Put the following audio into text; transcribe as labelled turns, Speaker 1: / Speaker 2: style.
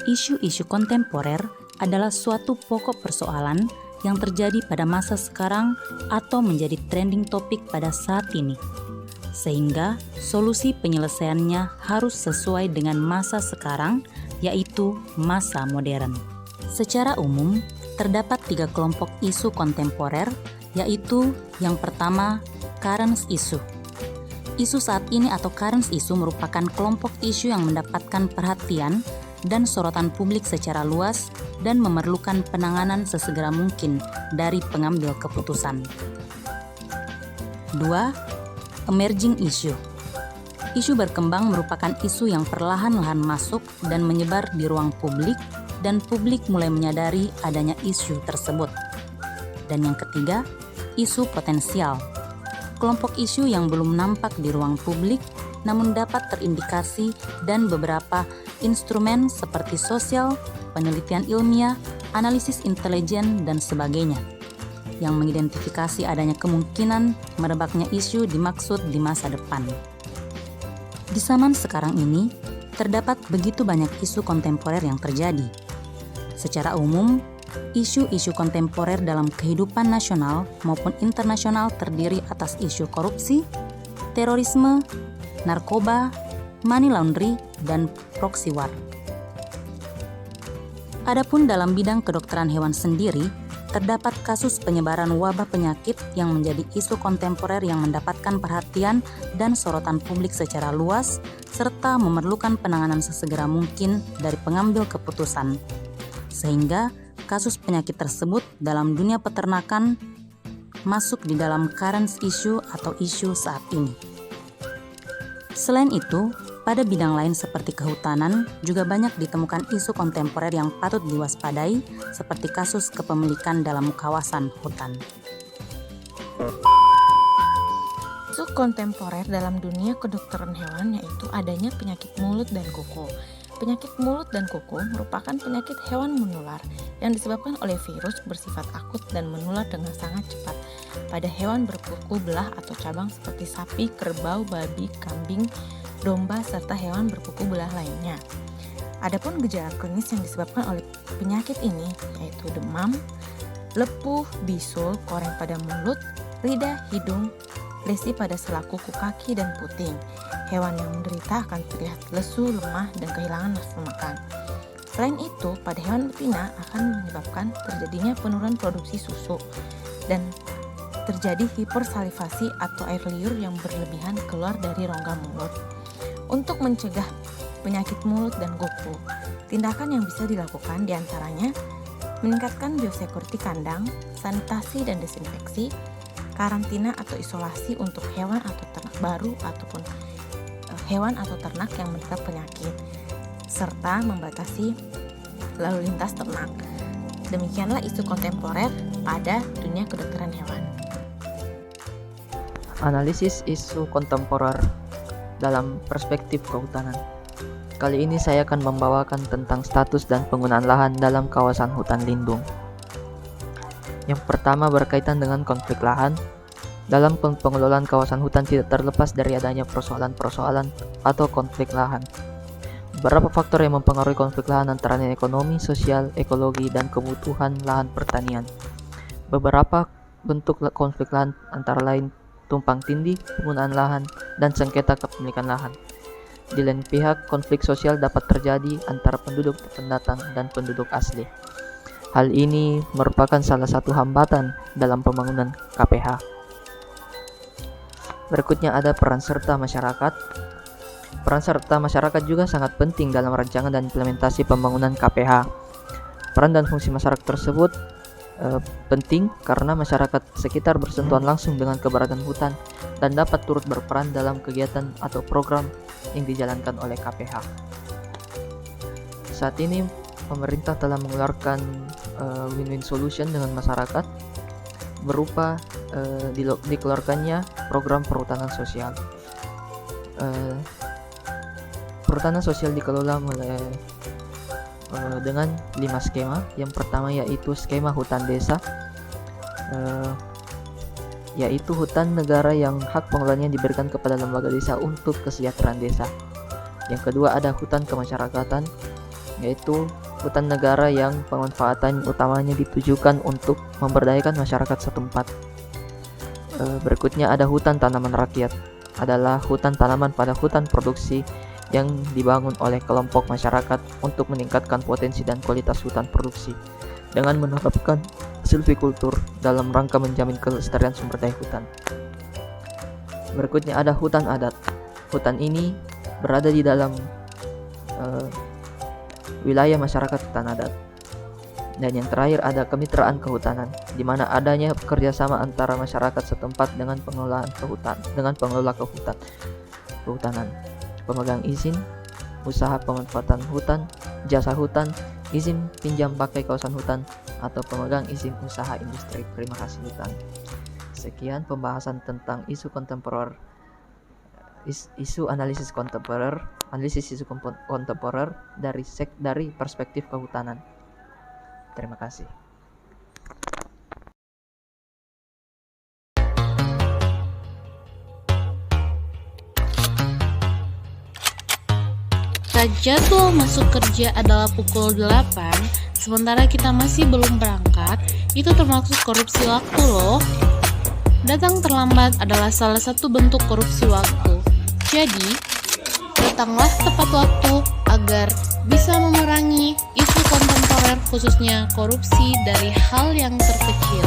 Speaker 1: Isu-isu kontemporer adalah suatu pokok persoalan yang terjadi pada masa sekarang atau menjadi trending topik pada saat ini, sehingga solusi penyelesaiannya harus sesuai dengan masa sekarang, yaitu masa modern. Secara umum, terdapat 3 kelompok isu kontemporer, yaitu yang pertama, current issue. Isu saat ini atau current issue merupakan kelompok isu yang mendapatkan perhatian dan sorotan publik secara luas dan memerlukan penanganan sesegera mungkin dari pengambil keputusan. 2. Emerging issue. Isu berkembang merupakan isu yang perlahan-lahan masuk dan menyebar di ruang publik dan publik mulai menyadari adanya isu tersebut. Dan yang ketiga, isu potensial. Kelompok isu yang belum nampak di ruang publik namun dapat terindikasi dan beberapa instrumen seperti sosial, penelitian ilmiah, analisis intelijen, dan sebagainya yang mengidentifikasi adanya kemungkinan merebaknya isu dimaksud di masa depan. Di zaman sekarang ini, terdapat begitu banyak isu kontemporer yang terjadi. Secara umum, isu-isu kontemporer dalam kehidupan nasional maupun internasional terdiri atas isu korupsi, terorisme, narkoba, money laundry, dan proxy war. Adapun dalam bidang kedokteran hewan sendiri, terdapat kasus penyebaran wabah penyakit yang menjadi isu kontemporer yang mendapatkan perhatian dan sorotan publik secara luas, serta memerlukan penanganan sesegera mungkin dari pengambil keputusan. Sehingga kasus penyakit tersebut dalam dunia peternakan masuk di dalam current issue atau isu saat ini. Selain itu, pada bidang lain seperti kehutanan juga banyak ditemukan isu kontemporer yang patut diwaspadai seperti kasus kepemilikan dalam kawasan hutan.
Speaker 2: Isu kontemporer dalam dunia kedokteran hewan yaitu adanya penyakit mulut dan kuku. Penyakit mulut dan kuku merupakan penyakit hewan menular yang disebabkan oleh virus bersifat akut dan menular dengan sangat cepat pada hewan berkuku belah atau cabang seperti sapi, kerbau, babi, kambing, domba, serta hewan berkuku belah lainnya. Adapun gejala klinis yang disebabkan oleh penyakit ini yaitu demam, lepuh, bisul, koreng pada mulut, lidah, hidung, lesi pada sela kuku kaki, dan puting. Hewan yang menderita akan terlihat lesu, lemah, dan kehilangan nafsu makan. Selain itu, pada hewan betina akan menyebabkan terjadinya penurunan produksi susu dan terjadi hipersalivasi atau air liur yang berlebihan keluar dari rongga mulut. Untuk mencegah penyakit mulut dan kuku, tindakan yang bisa dilakukan diantaranya meningkatkan biosecurity kandang, sanitasi dan desinfeksi, karantina atau isolasi untuk hewan atau ternak baru ataupun hewan atau ternak yang menderita penyakit, serta membatasi lalu lintas ternak. Demikianlah isu kontemporer pada dunia kedokteran hewan.
Speaker 3: Analisis isu kontemporer dalam perspektif kehutanan. Kali ini saya akan membawakan tentang status dan penggunaan lahan dalam kawasan hutan lindung. Yang pertama berkaitan dengan konflik lahan. Dalam pengelolaan kawasan hutan tidak terlepas dari adanya persoalan-persoalan atau konflik lahan. Beberapa faktor yang mempengaruhi konflik lahan antara lain ekonomi, sosial, ekologi, dan kebutuhan lahan pertanian. Beberapa bentuk konflik lahan antara lain tumpang tindih, penggunaan lahan, dan sengketa kepemilikan lahan. Di lain pihak, konflik sosial dapat terjadi antara penduduk pendatang dan penduduk asli. Hal ini merupakan salah satu hambatan dalam pembangunan KPH. Berikutnya ada peran serta masyarakat. Peran serta masyarakat juga sangat penting dalam rancangan dan implementasi pembangunan KPH. Peran dan fungsi masyarakat tersebut penting karena masyarakat sekitar bersentuhan langsung dengan keberadaan hutan dan dapat turut berperan dalam kegiatan atau program yang dijalankan oleh KPH. Saat ini pemerintah telah mengeluarkan win-win solution dengan masyarakat berupa dikeluarkannya program perhutanan sosial. Perhutanan sosial dikelola dengan 5 skema. Yang pertama yaitu skema hutan desa, yaitu hutan negara yang hak pengelolaannya diberikan kepada lembaga desa untuk kesejahteraan desa. Yang kedua ada hutan kemasyarakatan, yaitu hutan negara yang pemanfaatan utamanya ditujukan untuk memberdayakan masyarakat setempat. Berikutnya ada hutan tanaman rakyat, adalah hutan tanaman pada hutan produksi yang dibangun oleh kelompok masyarakat untuk meningkatkan potensi dan kualitas hutan produksi dengan menerapkan silvikultur dalam rangka menjamin kelestarian sumber daya hutan. Berikutnya ada hutan adat. Hutan ini berada di dalam wilayah masyarakat hutan adat. Dan yang terakhir ada kemitraan kehutanan, di mana adanya kerjasama antara masyarakat setempat dengan pengelola kehutanan, pemegang izin, usaha pemanfaatan hutan, jasa hutan, izin pinjam pakai kawasan hutan, atau pemegang izin usaha industri. Terima kasih hutan. Sekian pembahasan tentang isu kontemporer, analisis isu kontemporer dari perspektif kehutanan. Terima kasih.
Speaker 4: Jadwal masuk kerja adalah pukul 8, sementara kita masih belum berangkat. Itu termasuk korupsi waktu loh. Datang terlambat adalah salah satu bentuk korupsi waktu. Jadi, datanglah tepat waktu agar bisa memerangi isu kontemporer, khususnya korupsi dari hal yang terkecil.